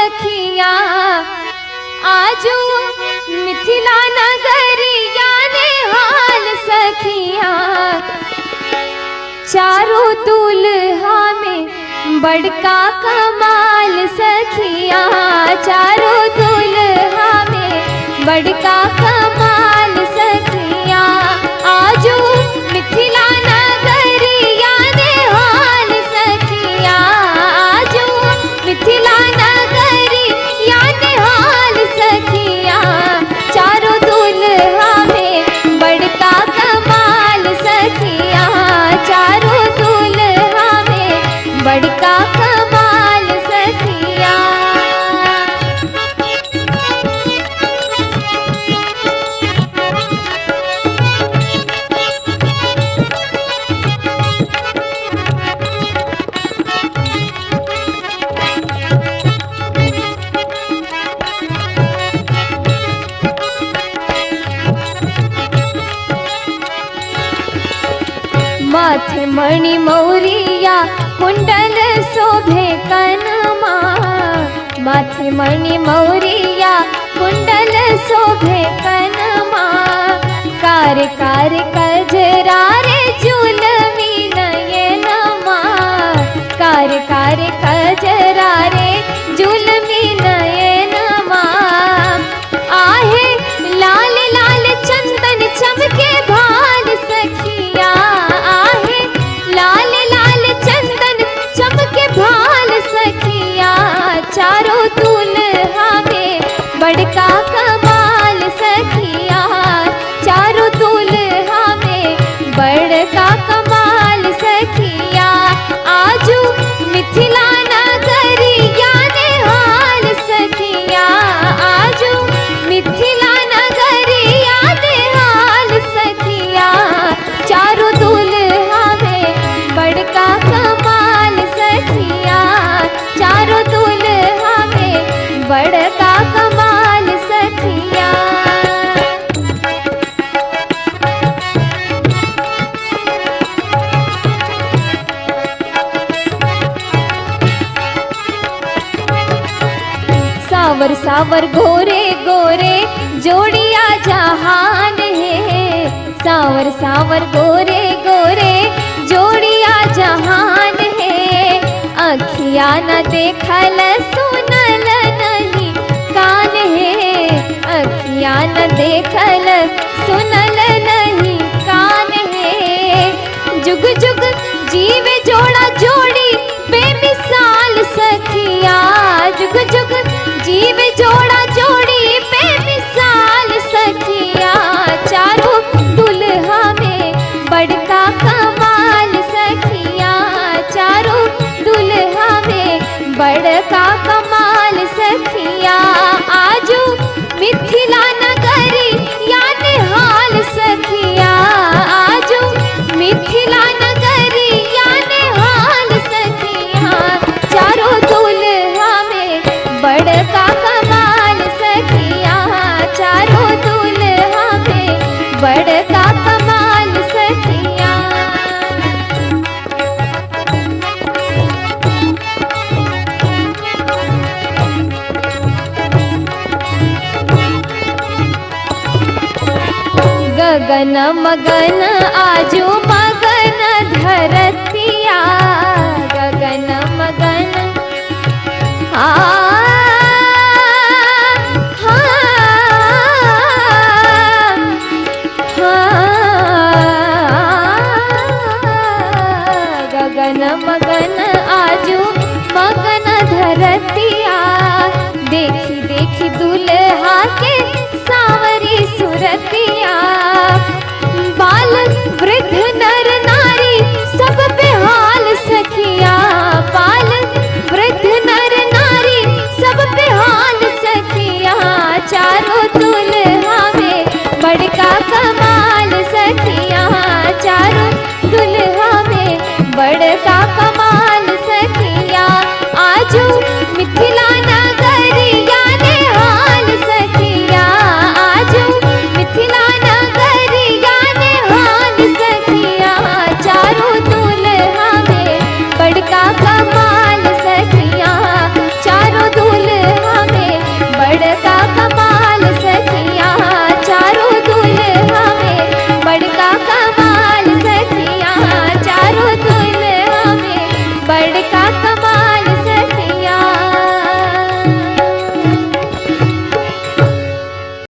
सखिया आजू मिथिला नगरिया ने हाल सखिया। चारों दुल्हा में बड़का कमाल सखिया, चारों दुल्हा में बड़का कमाल सखिया। आजू मिथिला नगरिया ने हाल सखिया, आजू मिथिला नगरिया ने हाल सखिया। चारों दुल्हा में बड़का कमाल सखिया, चारों दुल्हा में बड़का कमाल सखिया। माथे मणि मौरिया कुंडल शोभे कनमा, माथे मणि मौरिया कुंडल शोभे कनमा। कार कार कजरा रे जुलमी नयनमा, कार कार कजरा रे जुलमी नयनमा। आहे लाल लाल चंदन चमके भाल सखिया, आहे लाल लाल चंदन चमके भाल सखिया। चारों दुल्हा में बड़का कमाल सखिया, चारों दुल्हा में बड़का कमाल सखिया। आजू मिथिला नगरिया ने हाल सखिया, आजू मिथिला नगरिया ने हाल सखिया। चारों दुल्हा में बड़का कमाल सखिया, चारों दुल्हा में बड़का कमाल सखिया। सावर सावर गोरे गोरे जोड़िया जहान है, सावर सावर गोरे गोरे जोड़िया जहान है। अखिया न देखल सुनल नहीं कान है, अखिया न देखल सुनल नहीं कान है। जुग जुग जीवे जोड़ा जोड़ी बेमिसाल सखिया, जुग जुग जीवे जोड़ा जोड़ी बेमिसाल सखिया। चारों दुल्हा में बड़का कमाल सखिया, चारों दुल्हा में बड़का कमाल सखिया। आजू मिथिला नगरिया ने हाल सखिया, आजू मिथिला नगरिया ने हाल सखिया। चारों दुल्हा में बड़का कमाल सखिया, चारों दुल्हा में बड़का कमाल सखिया। गगन मगन आजू मगन धरतिया, गगन मगन गगन मगन आजू मगन धरतिया। देखी देखी दुल्हा के सावरी सुरतिया। बाल वृद्ध नर नारी सब पे हाल सखिया, बाल वृद्ध नर नारी सब पे हाल सखिया। चारों दुल्हा में बड़का कमाल सखिया, चारों दुल्हा में बड़का कमाल सखिया। आजू मिथिला नगरिया ने हाल सखिया, आजू मिथिला नगरिया ने हाल सखिया। कमाल